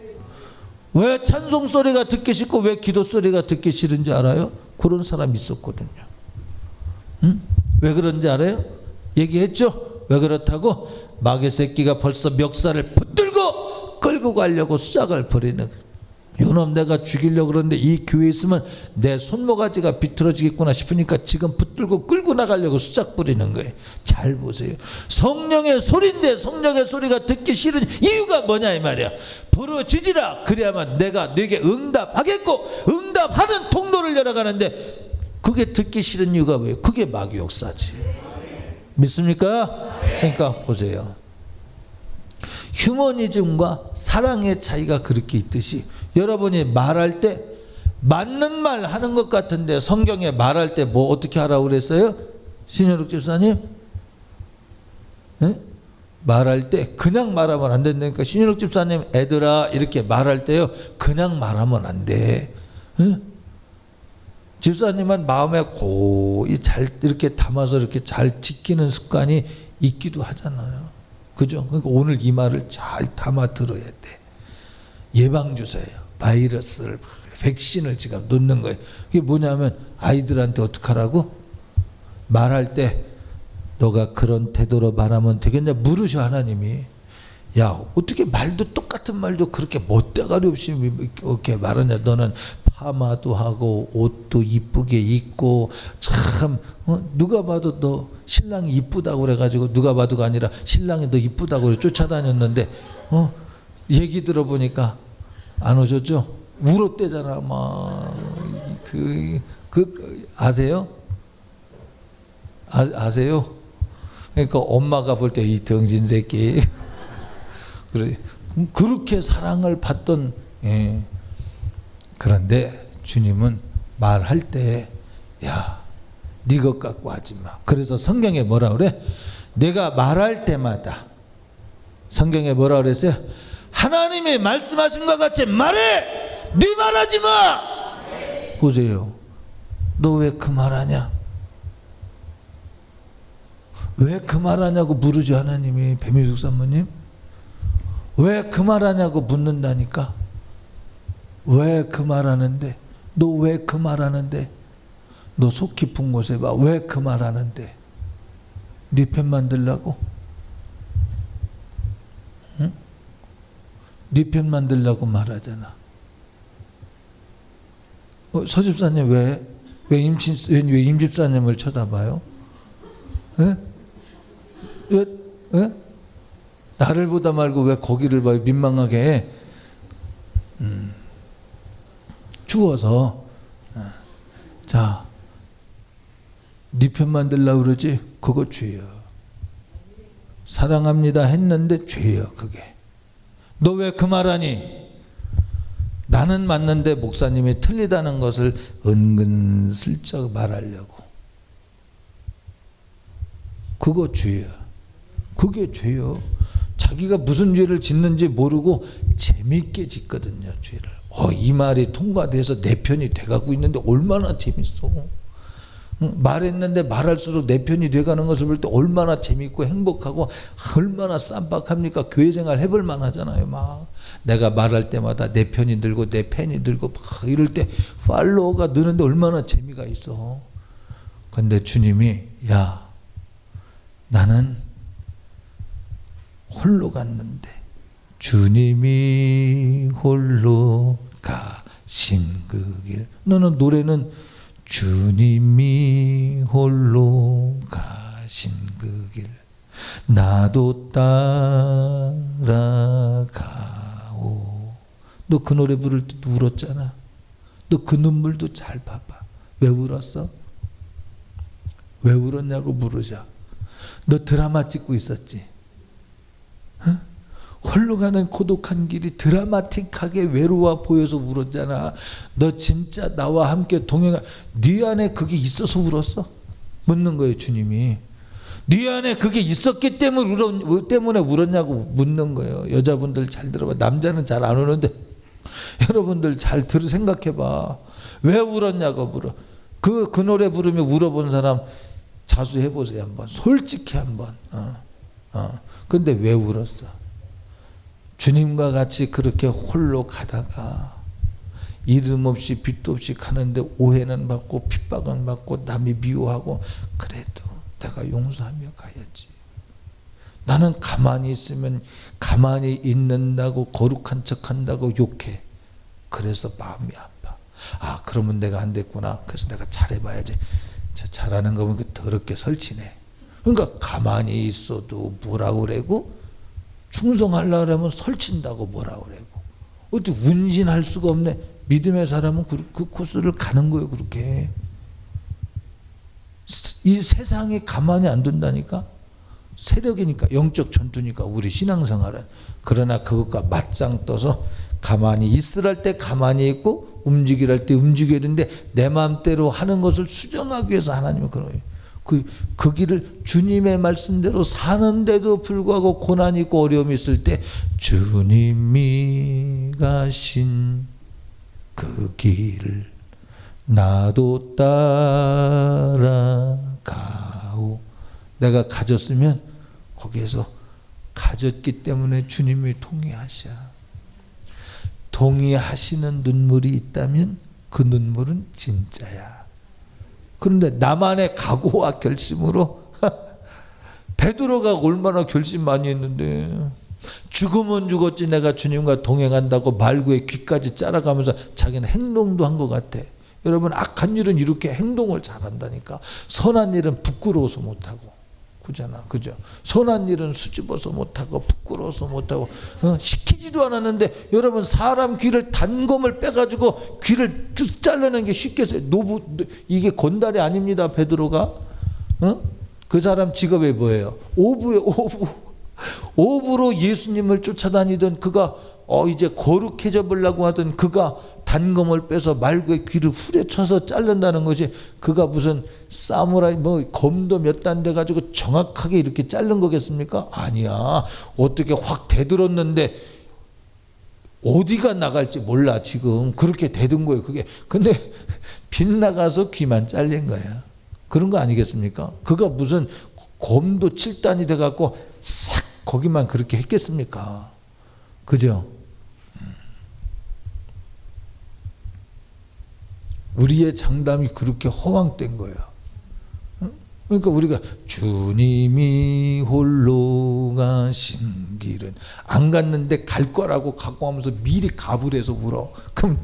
왜 찬송 소리가 듣기 싫고 왜 기도 소리가 듣기 싫은지 알아요? 그런 사람이 있었거든요. 응? 왜 그런지 알아요? 얘기했죠? 왜 그렇다고? 마귀 새끼가 벌써 멱살을 붙들고 끌고 가려고 수작을 벌이는. 요놈 내가 죽이려고 그러는데 이 교회에 있으면 내 손모가지가 비틀어지겠구나 싶으니까 지금 붙들고 끌고 나가려고 수작 부리는 거예요. 잘 보세요. 성령의 소리인데 성령의 소리가 듣기 싫은 이유가 뭐냐 이 말이야. 부르짖으라 그래야만 내가 네게 응답하겠고 응답하는 통로를 열어가는데 그게 듣기 싫은 이유가 뭐예요? 그게 마귀 역사지. 믿습니까? 그러니까 보세요. 휴머니즘과 사랑의 차이가 그렇게 있듯이 여러분이 말할 때 맞는 말 하는 것 같은데 성경에 말할 때 뭐 어떻게 하라고 그랬어요? 신현욱 집사님? 네? 말할 때 그냥 말하면 안 된다니까. 신윤옥 집사님 애들아 이렇게 말할 때요 그냥 말하면 안 돼. 응? 집사님은 마음에 고이 잘 이렇게 담아서 이렇게 잘 지키는 습관이 있기도 하잖아요. 그죠? 그러니까 오늘 이 말을 잘 담아 들어야 돼. 예방주사예요. 바이러스를 백신을 지금 놓는 거예요. 이게 뭐냐면 아이들한테 어떻게 하라고? 말할 때 너가 그런 태도로 말하면 되겠냐 물으셔 하나님이. 야 어떻게 말도 똑같은 말도 그렇게 멋대가리 없이 이렇게 말하냐. 너는 파마도 하고 옷도 이쁘게 입고 참 누가 봐도 너 신랑이 이쁘다고 그래가지고 누가 봐도가 아니라 신랑이 너 이쁘다고 그래 쫓아다녔는데 얘기 들어보니까 안 오셨죠? 울었대잖아 막. 아세요? 아세요? 그러니까 엄마가 볼 때 이 등신 새끼 그래 그렇게 사랑을 받던. 예. 그런데 주님은 말할 때 야 네 것 갖고 하지 마. 그래서 성경에 뭐라 그래? 내가 말할 때마다 성경에 뭐라 그랬어요? 하나님이 말씀하신 것 같이 말해. 네 말하지 마. 보세요. 너 왜 그 말하냐? 왜 그 말하냐고 물으죠 하나님이. 배미숙 사모님 왜 그 말하냐고 묻는다니까. 왜 그 말하는데? 너 왜 그 말하는데? 너 속 깊은 곳에 봐. 왜 그 말하는데? 네 편 만들라고? 응? 네 편 만들라고 말하잖아. 서집사님 왜 임집사님을 쳐다봐요? 에? 왜? 나를 보다 말고 왜 거기를 봐요? 민망하게 해. 죽어서 자, 네 편 만들려고 그러지? 그거 죄야. 사랑합니다 했는데 죄야 그게. 너 왜 그 말하니? 나는 맞는데 목사님이 틀리다는 것을 은근슬쩍 말하려고. 그거 죄야. 그게 죄요. 자기가 무슨 죄를 짓는지 모르고 재밌게 짓거든요 죄를. 이 말이 통과돼서 내 편이 돼가고 있는데 얼마나 재밌어. 말했는데 말할수록 내 편이 돼가는 것을 볼 때 얼마나 재밌고 행복하고 얼마나 쌈박합니까. 교회생활 해볼 만하잖아요. 막 내가 말할 때마다 내 편이 들고 내 팬이 들고 막 이럴 때 팔로워가 느는데 얼마나 재미가 있어. 근데 주님이 야 나는 홀로 갔는데 주님이 홀로 가신 그 길. 너는 노래는 주님이 홀로 가신 그 길 나도 따라가오. 너 그 노래 부를 때 울었잖아. 너 그 눈물도 잘 봐봐. 왜 울었어? 왜 울었냐고 물으자. 너 드라마 찍고 있었지? 어? 홀로 가는 고독한 길이 드라마틱하게 외로워 보여서 울었잖아. 너 진짜 나와 함께 동행하 네 안에 그게 있어서 울었어? 묻는 거예요 주님이. 네 안에 그게 있었기 때문에 울었냐고 묻는 거예요. 여자분들 잘 들어봐. 남자는 잘 안 우는데 여러분들 잘 생각해봐. 왜 울었냐고 물어. 그 노래 부르며 울어본 사람 자수해보세요 한번. 솔직히 한번. 근데 왜 울었어? 주님과 같이 그렇게 홀로 가다가 이름 없이 빚도 없이 가는데 오해는 받고 핍박은 받고 남이 미워하고 그래도 내가 용서하며 가야지. 나는 가만히 있으면 가만히 있는다고 거룩한 척한다고 욕해. 그래서 마음이 아파. 그러면 내가 안 됐구나. 그래서 내가 잘해봐야지. 잘하는 거 보니까 더럽게 설치네. 그러니까 가만히 있어도 뭐라고 그래고 충성하려고 그러면 설친다고 뭐라고 그러고. 어떻게 운신할 수가 없네. 믿음의 사람은 그 코스를 가는 거예요. 그렇게. 이 세상이 가만히 안 둔다니까. 세력이니까 영적 전투니까 우리 신앙생활은. 그러나 그것과 맞짱 떠서 가만히 있으랄 때 가만히 있고 움직이랄 때 움직여야 되는데 내 마음대로 하는 것을 수정하기 위해서 하나님은 그런 거예요. 그 길을 주님의 말씀대로 사는데도 불구하고 고난이 있고 어려움이 있을 때 주님이 가신 그 길을 나도 따라가오. 내가 가졌으면 거기에서 가졌기 때문에 주님이 동의하셔. 동의하시는 눈물이 있다면 그 눈물은 진짜야. 그런데 나만의 각오와 결심으로 베드로가 얼마나 결심 많이 했는데 죽으면 죽었지 내가 주님과 동행한다고 말구의 귀까지 짜라가면서 자기는 행동도 한 것 같아. 여러분 악한 일은 이렇게 행동을 잘한다니까. 선한 일은 부끄러워서 못하고 그잖아, 그죠? 선한 일은 수줍어서 못하고 부끄러워서 못하고 시키지도 않았는데 여러분 사람 귀를 단검을 빼가지고 귀를 쭉 자르는 게 쉽겠어요? 이게 건달이 아닙니다. 베드로가 그 사람 직업이 뭐예요? 오부예요. 오부로 예수님을 쫓아다니던 그가 이제 거룩해져 보려고 하던 그가 단검을 빼서 말구의 귀를 후려쳐서 자른다는 것이 그가 무슨 사무라이 검도 몇 단 돼 가지고 정확하게 이렇게 자른 거겠습니까? 아니야. 어떻게 확 대들었는데 어디가 나갈지 몰라. 지금 그렇게 대든 거예요. 그게 근데 빗나가서 귀만 잘린 거야. 그런 거 아니겠습니까? 그가 무슨 검도 7단이 돼 갖고 싹 거기만 그렇게 했겠습니까? 그죠? 우리의 장담이 그렇게 허황된 거예요. 그러니까 우리가 주님이 홀로 가신 길은 안 갔는데 갈 거라고 갖고 하면서 미리 갑을 해서 울어. 그럼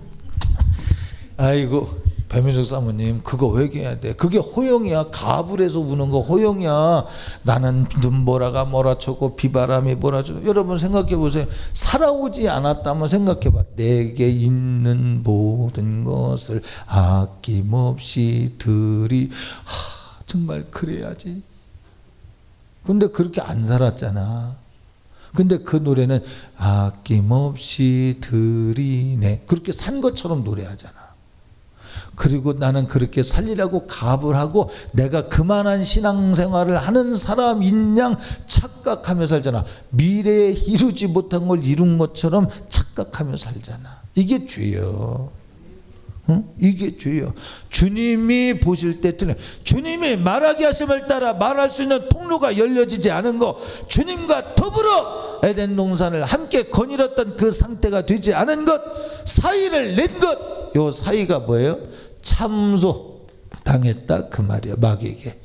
아이고 배민석 사모님 그거 왜 해야 돼? 그게 호영이야. 갑을 해서 우는 거 호영이야. 나는 눈보라가 몰아쳐고 비바람이 몰아쳐고. 여러분 생각해 보세요. 살아오지 않았다면 생각해 봐. 내게 있는 모든 것을 아낌없이 정말 그래야지. 근데 그렇게 안 살았잖아. 근데 그 노래는 아낌없이 드리네. 그렇게 산 것처럼 노래하잖아. 그리고 나는 그렇게 살리라고 갑을 하고 내가 그만한 신앙생활을 하는 사람인 양 착각하며 살잖아. 미래에 이루지 못한 걸 이룬 것처럼 착각하며 살잖아. 이게 죄요. 이게 죄요. 주님이 보실 때 주님이 말하게 하심을 따라 말할 수 있는 통로가 열려지지 않은 거, 주님과 더불어 에덴 동산을 함께 거닐었던 그 상태가 되지 않은 것, 사이를 낸 것, 요 사이가 뭐예요? 참소 당했다 그 말이에요. 마귀에게.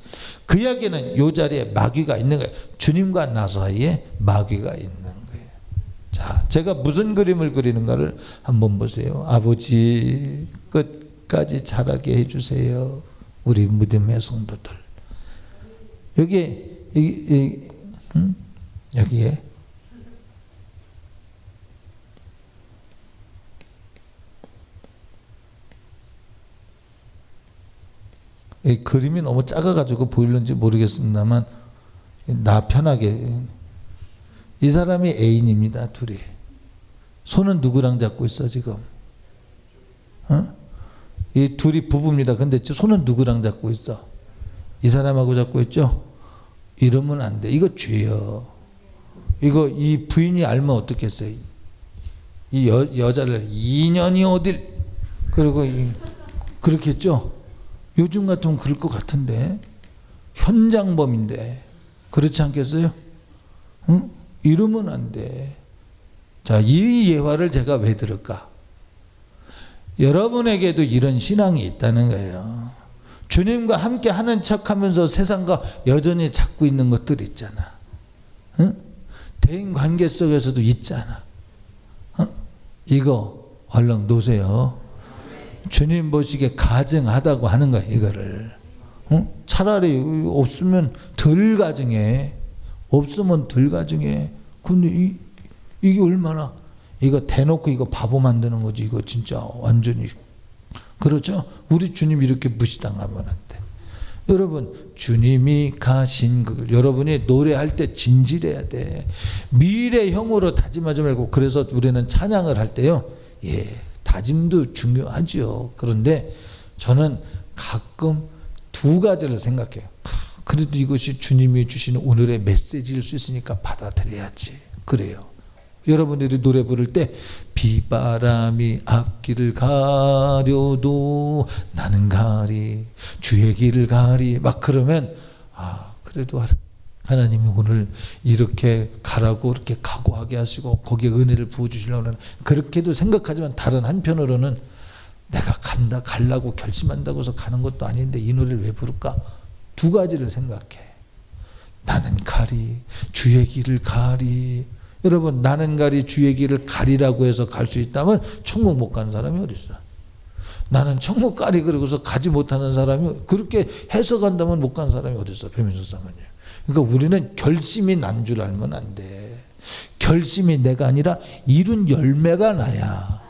그 이야기는 요 자리에 마귀가 있는 거예요. 주님과 나 사이에 마귀가 있는 거예요. 자, 제가 무슨 그림을 그리는가를 한번 보세요. 아버지 끝까지 자라게 해주세요. 우리 믿음의 성도들. 여기에 이 그림이 너무 작아가지고 보이는지 모르겠습니다만 나 편하게. 이 사람이 애인입니다. 둘이. 손은 누구랑 잡고 있어 지금? 이 둘이 부부입니다. 근데 손은 누구랑 잡고 있어? 이 사람하고 잡고 있죠? 이러면 안 돼. 이거 죄요. 이거 이 부인이 알면 어떻겠어요? 이 여자를 2년이 어딜 그리고 그렇겠죠? 요즘 같으면 그럴 것 같은데 현장범인데 그렇지 않겠어요? 이러면 안 돼. 자, 이 예화를 제가 왜 들을까? 여러분에게도 이런 신앙이 있다는 거예요. 주님과 함께 하는 척하면서 세상과 여전히 잡고 있는 것들 있잖아. 대인 관계 속에서도 있잖아. 이거 얼른 놓으세요. 주님 보시기에 가증하다고 하는 거야. 이거를 차라리 없으면 덜 가증해. 없으면 덜 가증해. 근데 이게 얼마나 이거 대놓고 이거 바보 만드는 거지. 이거 진짜 완전히 그렇죠. 우리 주님 이렇게 무시당하면 안 돼. 여러분 주님이 가신 그 여러분이 노래할 때 진실해야 돼. 미래형으로 다짐하지 말고. 그래서 우리는 찬양을 할 때요. 다짐도 중요하죠. 그런데 저는 가끔 두 가지를 생각해요. 그래도 이것이 주님이 주시는 오늘의 메시지일 수 있으니까 받아들여야지. 그래요. 여러분들이 노래 부를 때 비바람이 앞길을 가려도 나는 가리 주의 길을 가리 막 그러면 그래도 하나님이 오늘 이렇게 가라고 이렇게 각오하게 하시고 거기에 은혜를 부어주시려는 그렇게도 생각하지만 다른 한편으로는 내가 가려고 결심한다고 해서 가는 것도 아닌데 이 노래를 왜 부를까? 두 가지를 생각해. 나는 가리 주의 길을 가리. 여러분 나는 가리 주의 길을 가리라고 해서 갈 수 있다면 천국 못 가는 사람이 어디 있어? 나는 천국 가리 그러고서 가지 못하는 사람이 그렇게 해석한다면 못 가는 사람이 어디 있어? 배민수 사모님. 그러니까 우리는 결심이 난 줄 알면 안 돼. 결심이 내가 아니라 이룬 열매가 나야.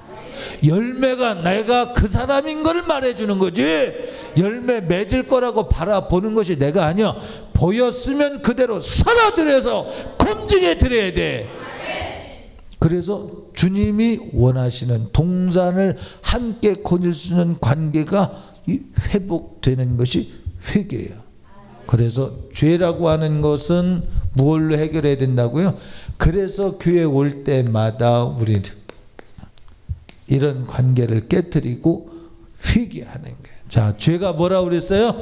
열매가 내가 그 사람인 걸 말해주는 거지. 열매 맺을 거라고 바라보는 것이 내가 아니야. 보였으면 그대로 살아들여서 검증해 드려야 돼. 그래서 주님이 원하시는 동산을 함께 거닐 수 있는 관계가 회복되는 것이 회개예요. 그래서 죄라고 하는 것은 무엇로 해결해야 된다고요? 그래서 교회 올 때마다 우리는 이런 관계를 깨뜨리고 회개하는 거예요. 자, 죄가 뭐라고 그랬어요?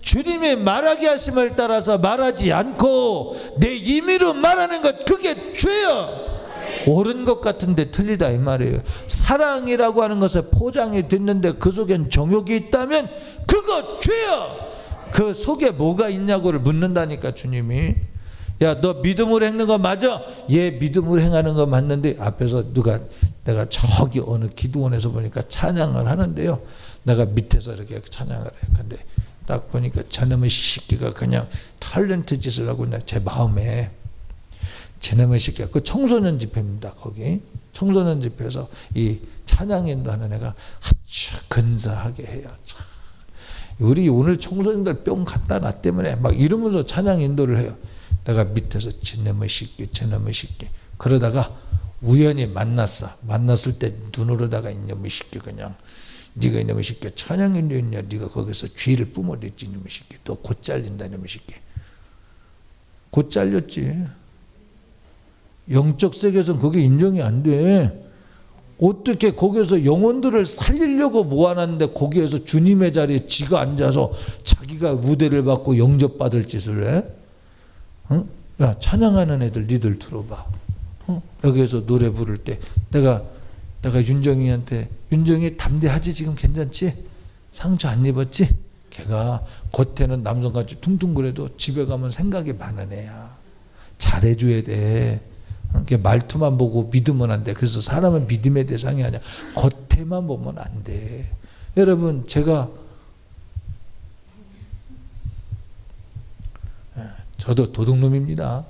주님의 말하게 하심을 따라서 말하지 않고 내 임의로 말하는 것, 그게 죄야. 옳은 것 같은데 틀리다 이 말이에요. 사랑이라고 하는 것에 포장이 됐는데 그 속엔 정욕이 있다면 그거 죄야. 그 속에 뭐가 있냐고를 묻는다니까 주님이. 야, 너 믿음으로 행하는 거 맞아? 예, 믿음으로 행하는 거 맞는데 앞에서 내가 저기 어느 기도원에서 보니까 찬양을 하는데요. 내가 밑에서 이렇게 찬양을 해. 근데 딱 보니까 저놈의 시끼가 그냥 탤런트 짓을 하고 있네. 제 마음에. 저놈의 시끼가 그 청소년 집회입니다. 거기 청소년 집회에서 이 찬양인도 하는 애가 아주 근사하게 해요. 참. 우리 오늘 청소년들 뿅 갖다 놨 때문에 막 이러면서 찬양 인도를 해요. 내가 밑에서 저놈의 시끼 저놈의 시끼 그러다가 우연히 만났을 때 눈으로다가 이놈의 시끼 그냥 네가 이놈의 시끼 찬양 인도 있냐, 네가 거기서 죄를 뿜어댔지 이놈의 시끼, 너 곧 잘린다 이놈의 시끼. 곧 잘렸지. 영적 세계에서는 그게 인정이 안 돼. 어떻게 거기에서 영혼들을 살리려고 모아놨는데 거기에서 주님의 자리에 지가 앉아서 자기가 우대를 받고 영접받을 짓을 해? 어? 야, 찬양하는 애들 니들 들어봐. 여기에서 노래 부를 때 내가 윤정이한테 윤정이 담대하지 지금 괜찮지? 상처 안 입었지? 걔가 겉에는 남성같이 퉁퉁거려도 집에 가면 생각이 많은 애야. 잘해줘야 돼. 말투만 보고 믿으면 안 돼. 그래서 사람은 믿음의 대상이 아니야. 겉에만 보면 안 돼. 여러분 제가 저도 도둑놈입니다.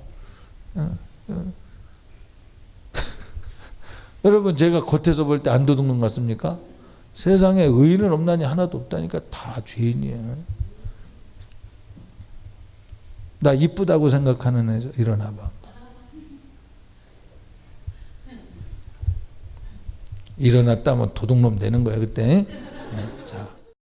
여러분 제가 겉에서 볼 때 안 도둑놈 같습니까? 세상에 의인은 없나니 하나도 없다니까. 다 죄인이야. 나 이쁘다고 생각하는 애 일어나 봐. 일어났다면 도둑놈 되는 거야 그때. 자.